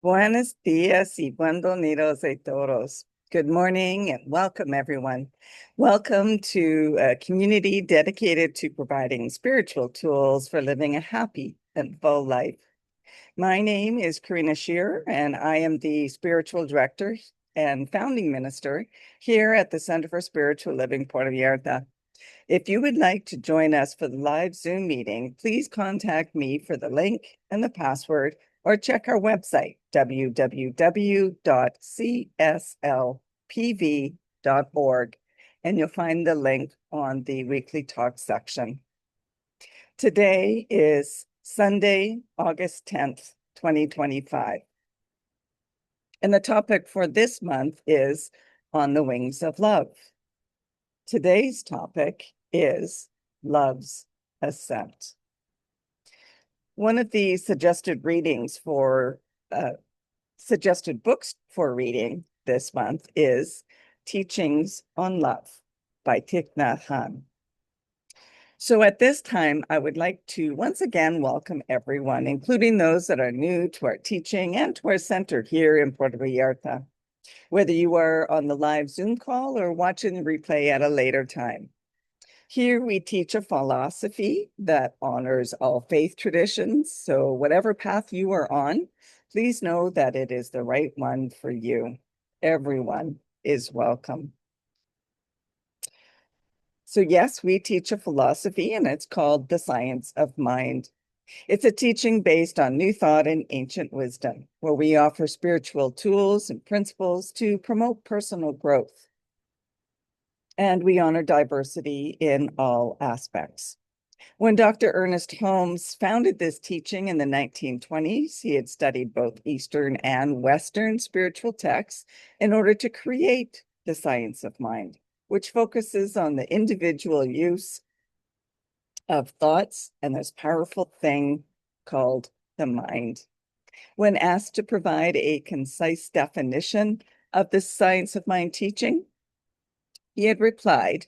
Buenos días y bienvenidos a todos. Good morning and welcome, everyone. Welcome to a community dedicated to providing spiritual tools for living a happy and full life. My name is Karina Shearer, and I am the spiritual director and founding minister here at the Center for Spiritual Living Puerto Vallarta. If you would like to join us for the live Zoom meeting, please contact me for the link and the password, or check our website, www.cslpv.org, and you'll find the link on the weekly talk section. Today is Sunday, August 10th, 2025. And the topic for this month is On the Wings of Love. Today's topic is Love's Ascent. One of the suggested books for reading this month is Teachings on Love by Thich Nhat Hanh. So at this time, I would like to once again welcome everyone, including those that are new to our teaching and to our center here in Puerto Vallarta, whether you are on the live Zoom call or watching the replay at a later time. Here we teach a philosophy that honors all faith traditions. So whatever path you are on, please know that it is the right one for you. Everyone is welcome. So yes, we teach a philosophy, and it's called the Science of Mind. It's a teaching based on new thought and ancient wisdom, where we offer spiritual tools and principles to promote personal growth. And we honor diversity in all aspects. When Dr. Ernest Holmes founded this teaching in the 1920s, he had studied both Eastern and Western spiritual texts in order to create the Science of Mind, which focuses on the individual use of thoughts and this powerful thing called the mind. When asked to provide a concise definition of the Science of Mind teaching, he had replied,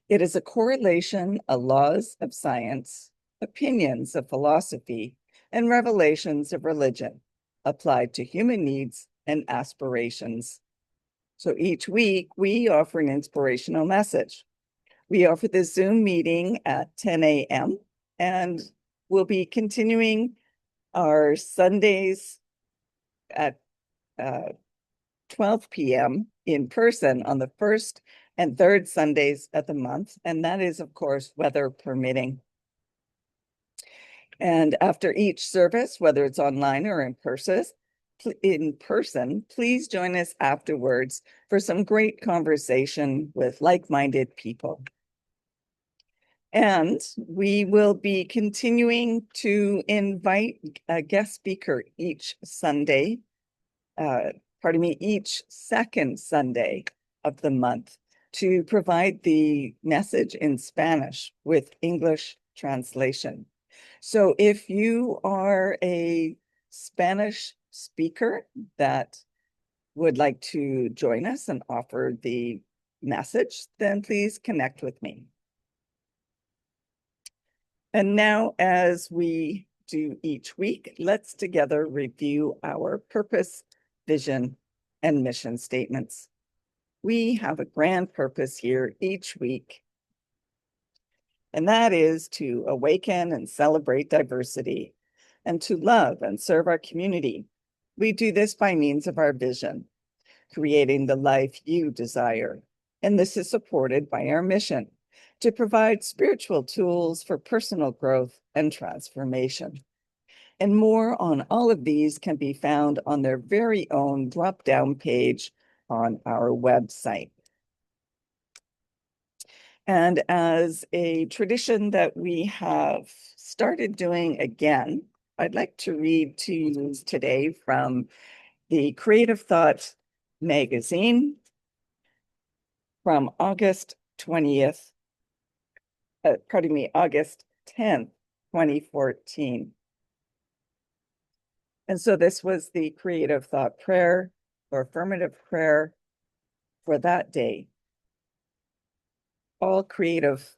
"It is a correlation of laws of science, opinions of philosophy, and revelations of religion applied to human needs and aspirations." So each week we offer an inspirational message. We offer this Zoom meeting at 10 a.m. and we'll be continuing our Sundays at 12 p.m. in person on the first and third Sundays of the month. And that is, of course, weather permitting. And after each service, whether it's online or in person, please join us afterwards for some great conversation with like-minded people. And we will be continuing to invite a guest speaker each second Sunday of the month to provide the message in Spanish with English translation. So if you are a Spanish speaker that would like to join us and offer the message, then please connect with me. And now, as we do each week, let's together review our purpose, vision, and mission statements. We have a grand purpose here each week, and that is to awaken and celebrate diversity and to love and serve our community. We do this by means of our vision, creating the life you desire. And this is supported by our mission to provide spiritual tools for personal growth and transformation. And more on all of these can be found on their very own drop-down page on our website. And as a tradition that we have started doing again, I'd like to read to you today from the Creative Thought magazine from August 10th, 2014. And so this was the Creative Thought prayer or affirmative prayer for that day. All creative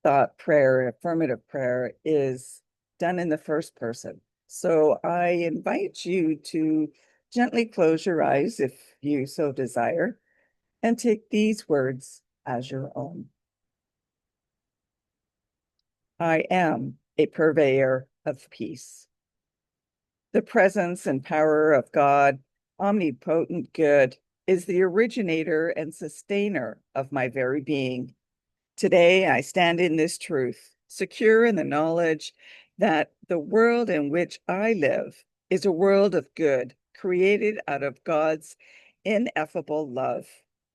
thought prayer, affirmative prayer is done in the first person. So I invite you to gently close your eyes if you so desire and take these words as your own. I am a purveyor of peace. The presence and power of God, omnipotent good, is the originator and sustainer of my very being. Today, I stand in this truth, secure in the knowledge that the world in which I live is a world of good, created out of God's ineffable love.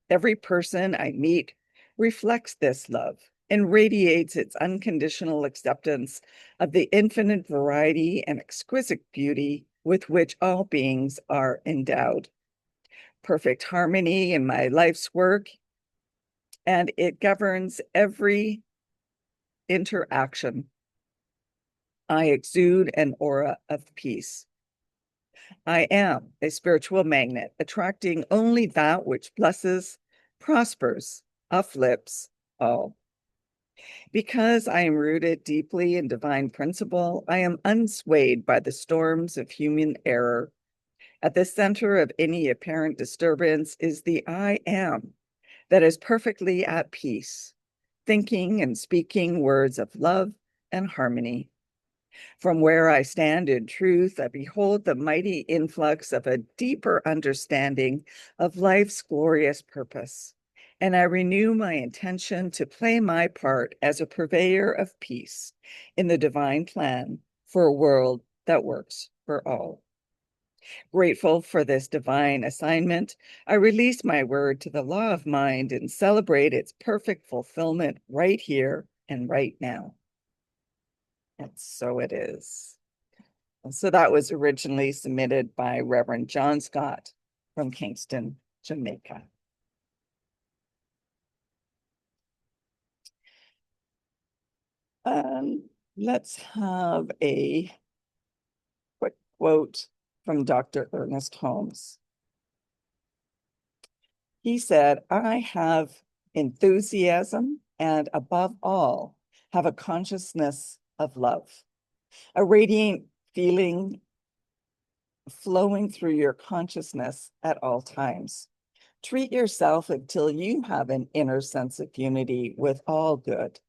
Every person I meet reflects this love and radiates its unconditional acceptance of the infinite variety and exquisite beauty with which all beings are endowed. Perfect harmony in my life's work, and it governs every interaction. I exude an aura of peace. I am a spiritual magnet, attracting only that which blesses, prospers, uplifts all. Because I am rooted deeply in divine principle, I am unswayed by the storms of human error. At the center of any apparent disturbance is the I am that is perfectly at peace, thinking and speaking words of love and harmony. From where I stand in truth, I behold the mighty influx of a deeper understanding of life's glorious purpose, and I renew my intention to play my part as a purveyor of peace in the divine plan for a world that works for all. Grateful for this divine assignment, I release my word to the law of mind and celebrate its perfect fulfillment right here and right now. And so it is. And so that was originally submitted by Reverend John Scott from Kingston, Jamaica. Let's have a quick quote from Dr. Ernest Holmes. He said, I have enthusiasm and above all, have a consciousness of love, a radiant feeling flowing through your consciousness at all times. Treat yourself until you have an inner sense of unity with all good.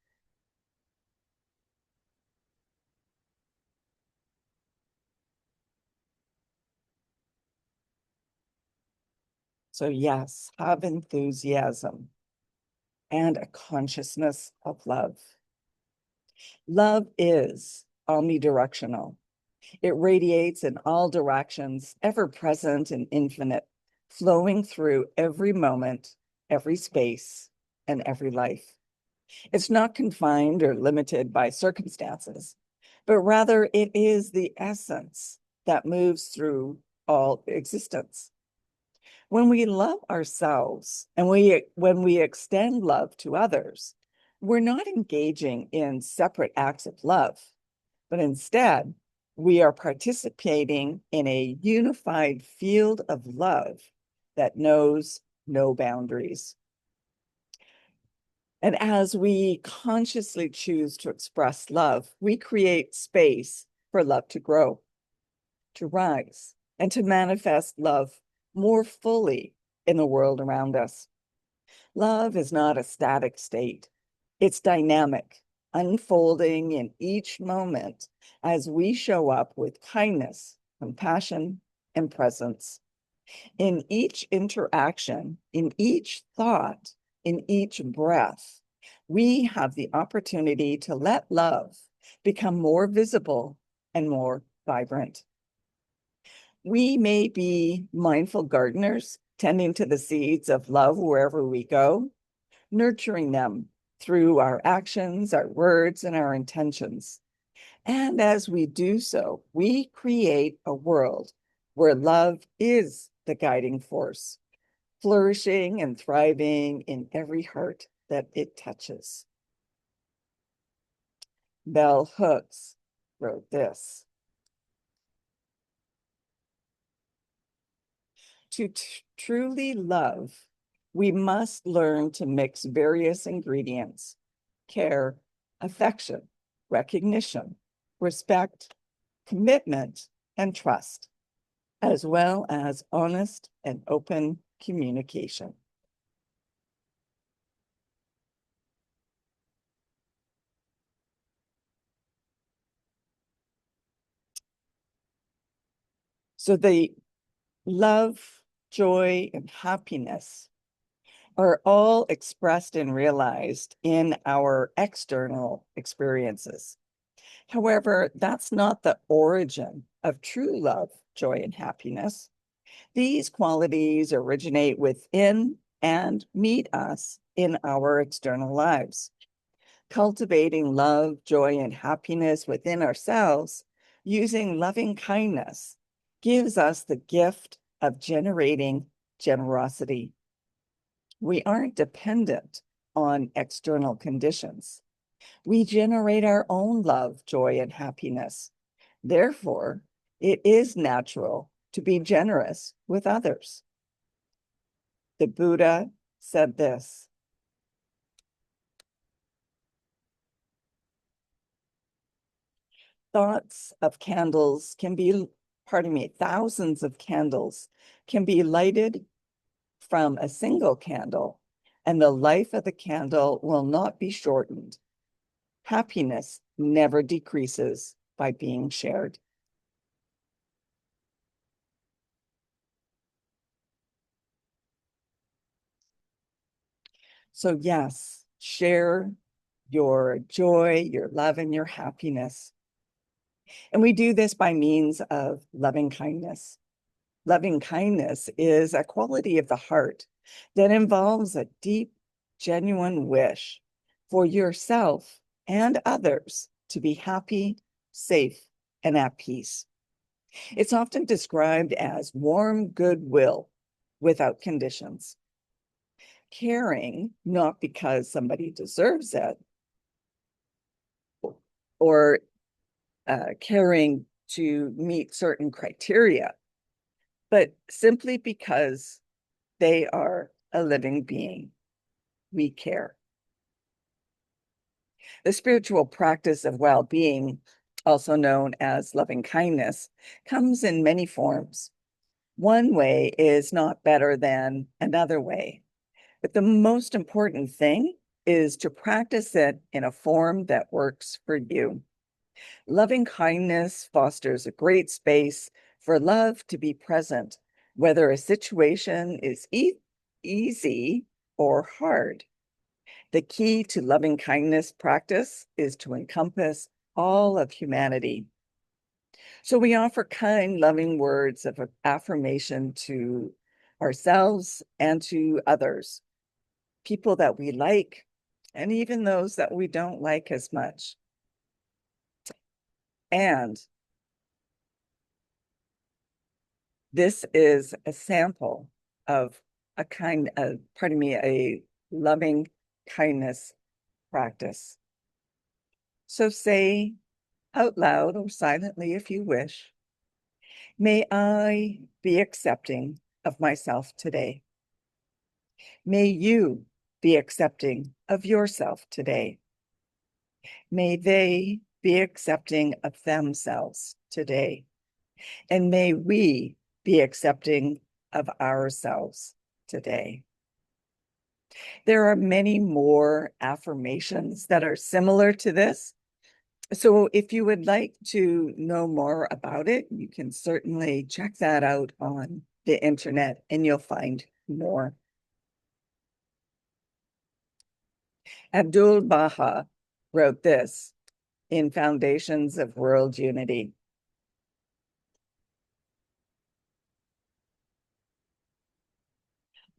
So yes, have enthusiasm and a consciousness of love. Love is omnidirectional. It radiates in all directions, ever present and infinite, flowing through every moment, every space, and every life. It's not confined or limited by circumstances, but rather it is the essence that moves through all existence. When we love ourselves and when we extend love to others, we're not engaging in separate acts of love, but instead we are participating in a unified field of love that knows no boundaries. And as we consciously choose to express love, we create space for love to grow, to rise, and to manifest love more fully in the world around us. Love is not a static state. It's dynamic, unfolding in each moment as we show up with kindness, compassion, and presence. In each interaction, in each thought, in each breath, we have the opportunity to let love become more visible and more vibrant. We may be mindful gardeners, tending to the seeds of love wherever we go, nurturing them through our actions, our words, and our intentions. And as we do so, we create a world where love is the guiding force, flourishing and thriving in every heart that it touches. Bell Hooks wrote this: to truly love, we must learn to mix various ingredients: care, affection, recognition, respect, commitment, and trust, as well as honest and open communication. So the love, joy, and happiness are all expressed and realized in our external experiences. However, that's not the origin of true love, joy, and happiness. These qualities originate within and meet us in our external lives. Cultivating love, joy, and happiness within ourselves using loving kindness gives us the gift of generating generosity. We aren't dependent on external conditions. We generate our own love, joy, and happiness. Therefore, it is natural to be generous with others. The Buddha said this: thoughts of candles can be, thousands of candles can be lighted from a single candle, and the life of the candle will not be shortened. Happiness never decreases by being shared. So yes, share your joy, your love, and your happiness. And we do this by means of loving kindness. Loving kindness is a quality of the heart that involves a deep, genuine wish for yourself and others to be happy, safe, and at peace. It's often described as warm goodwill without conditions. Caring, not because somebody deserves it, or caring to meet certain criteria, but simply because they are a living being. We care. The spiritual practice of well-being, also known as loving kindness, comes in many forms. One way is not better than another way, but the most important thing is to practice it in a form that works for you. Loving kindness fosters a great space for love to be present, whether a situation is easy or hard. The key to loving kindness practice is to encompass all of humanity. So we offer kind, loving words of affirmation to ourselves and to others, people that we like, and even those that we don't like as much. And this is a sample of a loving kindness practice. So say out loud or silently if you wish, may I be accepting of myself today. May you be accepting of yourself today. May they be accepting of themselves today. And may we be accepting of ourselves today. There are many more affirmations that are similar to this. So if you would like to know more about it, you can certainly check that out on the internet and you'll find more. Abdul Baha wrote this in Foundations of World Unity.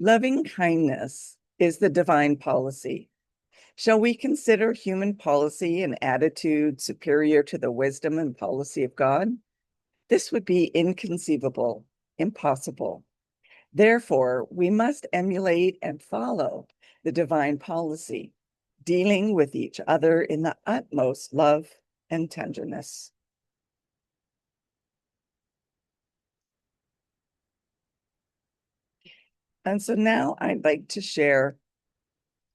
Loving kindness is the divine policy. Shall we consider human policy and attitude superior to the wisdom and policy of God? This would be inconceivable, impossible. Therefore, we must emulate and follow the divine policy, dealing with each other in the utmost love and tenderness. And so now I'd like to share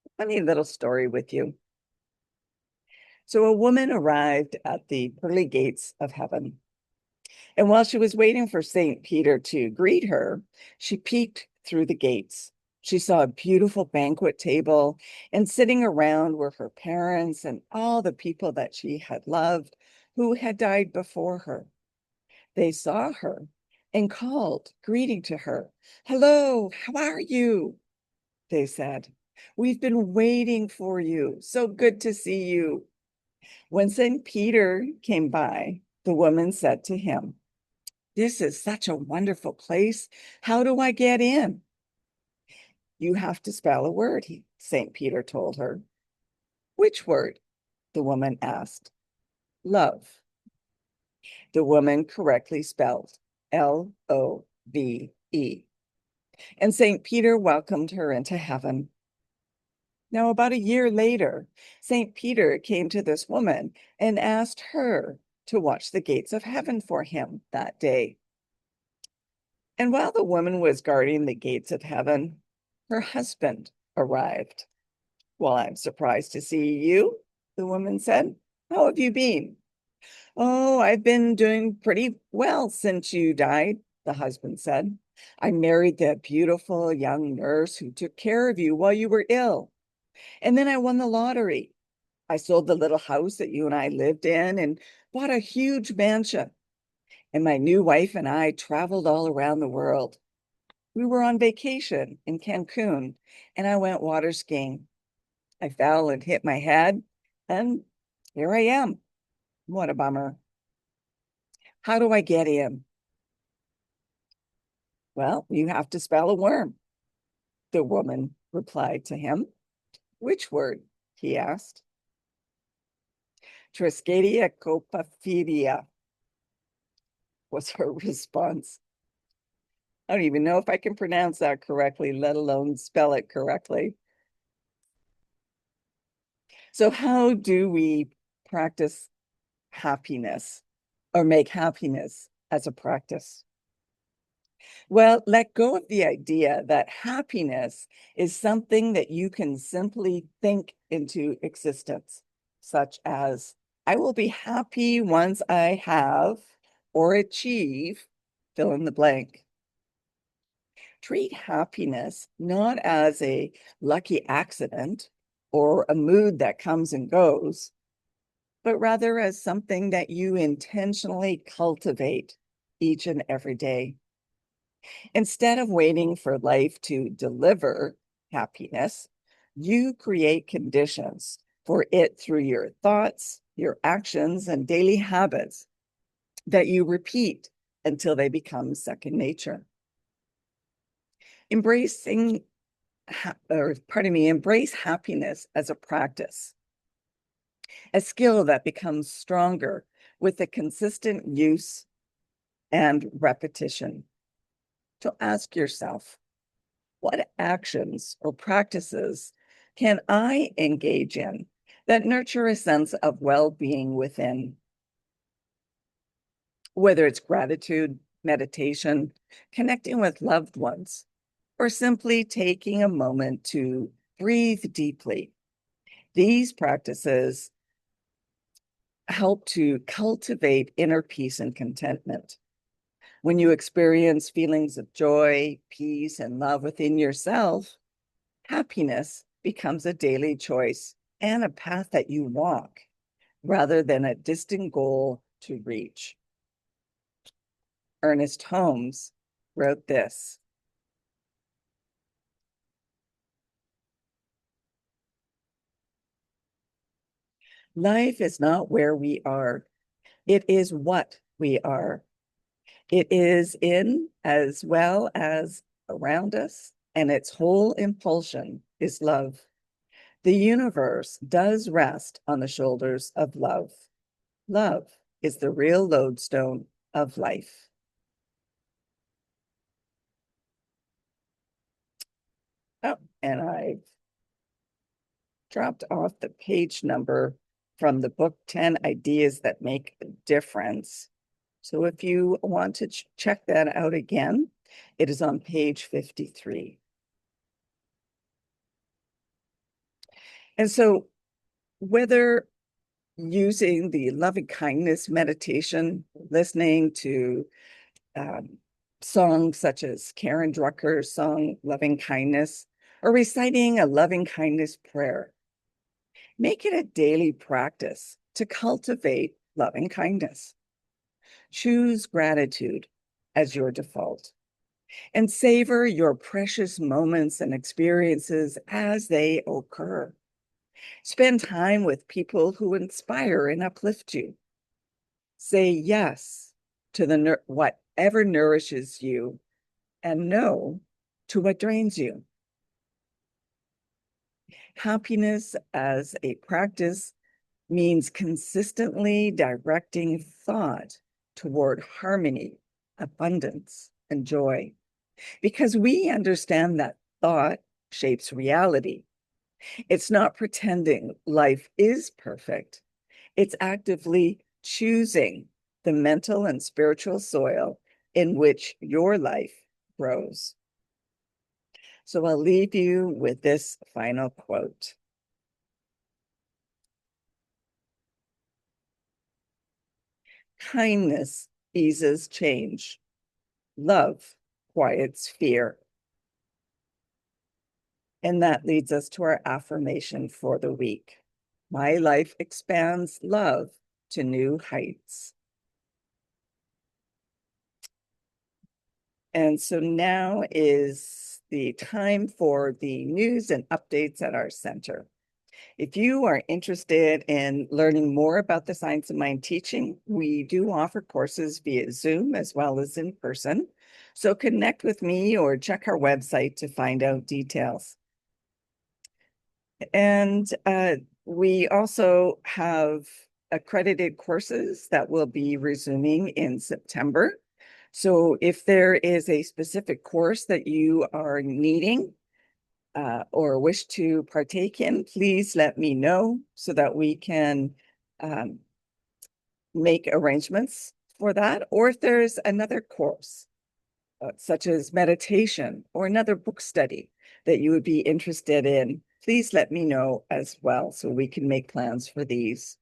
a funny little story with you. – So a woman arrived at the pearly gates of heaven. And while she was waiting for St. Peter to greet her, she peeked through the gates. She saw a beautiful banquet table, and sitting around were her parents and all the people that she had loved who had died before her. They saw her and called, greeting to her. "Hello, how are you?" They said. "We've been waiting for you. So good to see you." When St. Peter came by, the woman said to him, "This is such a wonderful place. How do I get in?" "You have to spell a word," St. Peter told her. "Which word?" the woman asked. "Love." The woman correctly spelled Love. And St. Peter welcomed her into heaven. Now, about a year later, St. Peter came to this woman and asked her to watch the gates of heaven for him that day. And while the woman was guarding the gates of heaven, her husband arrived. "Well, I'm surprised to see you," the woman said. "How have you been?" "Oh, I've been doing pretty well since you died," the husband said. "I married that beautiful young nurse who took care of you while you were ill. And then I won the lottery. I sold the little house that you and I lived in and bought a huge mansion. And my new wife and I traveled all around the world. We were on vacation in Cancun, and I went water skiing. I fell and hit my head, and here I am. What a bummer. How do I get in?" "Well, you have to spell a worm," the woman replied to him. "Which word?" he asked. "Triscadia copaphidia," was her response. I don't even know if I can pronounce that correctly, let alone spell it correctly. So how do we practice happiness or make happiness as a practice? Well, let go of the idea that happiness is something that you can simply think into existence, such as, "I will be happy once I have or achieve," fill in the blank. Treat happiness not as a lucky accident or a mood that comes and goes, but rather as something that you intentionally cultivate each and every day. Instead of waiting for life to deliver happiness, you create conditions for it through your thoughts, your actions, and daily habits that you repeat until they become second nature. Embracing, embrace happiness as a practice, a skill that becomes stronger with the consistent use and repetition. So ask yourself, what actions or practices can I engage in that nurture a sense of well-being within? Whether it's gratitude, meditation, connecting with loved ones, or simply taking a moment to breathe deeply. These practices help to cultivate inner peace and contentment. When you experience feelings of joy, peace, and love within yourself, happiness becomes a daily choice and a path that you walk rather than a distant goal to reach. Ernest Holmes wrote this: "Life is not where we are, it is what we are. It is in as well as around us, and its whole impulsion is love. The universe does rest on the shoulders of love. Love is the real lodestone of life." Oh, and I've dropped off the page number from the book 10 Ideas That Make a Difference. So if you want to check that out again, it is on page 53. . And so, whether, using the loving kindness meditation, listening to songs such as Karen Drucker's song, Loving Kindness, or reciting a loving kindness prayer. Make it a daily practice to cultivate loving kindness. Choose gratitude as your default and savor your precious moments and experiences as they occur. Spend time with people who inspire and uplift you. Say yes to whatever nourishes you and no to what drains you. Happiness as a practice means consistently directing thought toward harmony, abundance, and joy, because we understand that thought shapes reality. It's not pretending life is perfect. It's actively choosing the mental and spiritual soil in which your life grows. So I'll leave you with this final quote. Kindness eases change. Love quiets fear. And that leads us to our affirmation for the week. My life expands love to new heights. And so now is the time for the news and updates at our center. If you are interested in learning more about the Science of Mind teaching, we do offer courses via Zoom as well as in person. So connect with me or check our website to find out details. And we also have accredited courses that will be resuming in September. So if there is a specific course that you are needing or wish to partake in, please let me know so that we can make arrangements for that. Or if there's another course, such as meditation or another book study that you would be interested in, please let me know as well so we can make plans for these.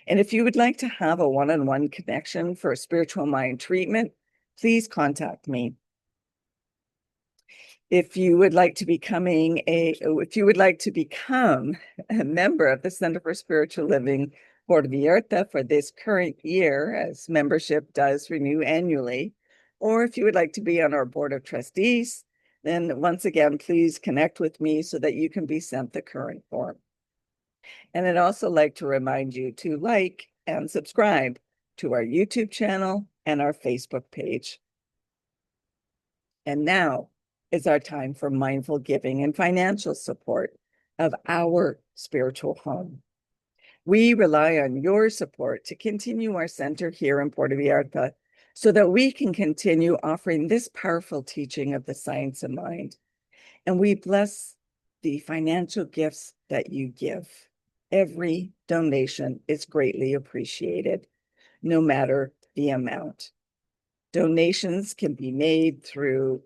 And if you would like to have a one-on-one connection for spiritual mind treatment, please contact me. If you would like to become a member of the Center for Spiritual Living Puerto Vallarta for this current year, as membership does renew annually, or if you would like to be on our board of trustees, then once again, please connect with me so that you can be sent the current form. And I'd also like to remind you to like and subscribe to our YouTube channel and our Facebook page. And now is our time for mindful giving and financial support of our spiritual home. We rely on your support to continue our center here in Puerto Vallarta so that we can continue offering this powerful teaching of the science of mind. And we bless the financial gifts that you give. Every donation is greatly appreciated, no matter the amount. Donations can be made through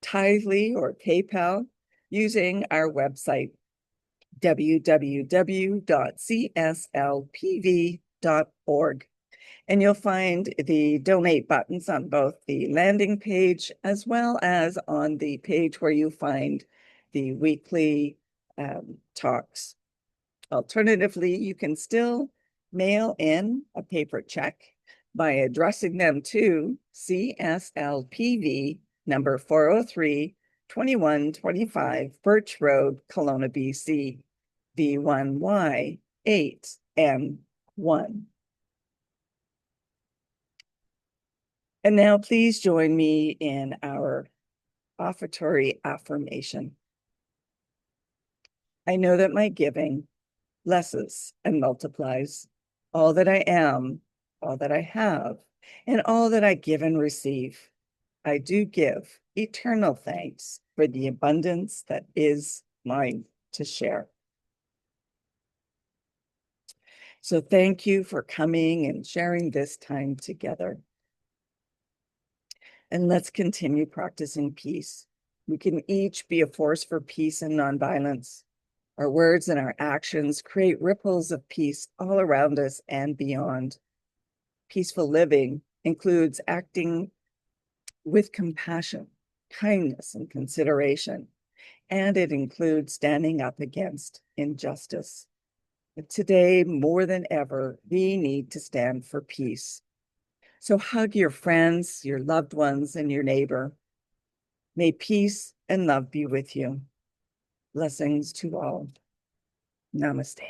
Tithely or PayPal using our website, www.cslpv.org. And you'll find the donate buttons on both the landing page as well as on the page where you find the weekly talks. Alternatively, you can still mail in a paper check by addressing them to CSLPV number 403, 2125 Birch Road, Kelowna, BC, V1Y8M1. And now please join me in our offertory affirmation. I know that my giving blesses and multiplies all that I am, all that I have, and all that I give and receive. I do give eternal thanks for the abundance that is mine to share. So thank you for coming and sharing this time together. And let's continue practicing peace. We can each be a force for peace and nonviolence. Our words and our actions create ripples of peace all around us and beyond. Peaceful living includes acting with compassion, kindness, and consideration, and it includes standing up against injustice. But today, more than ever, we need to stand for peace. So hug your friends, your loved ones, and your neighbor. May peace and love be with you. Blessings to all. Namaste.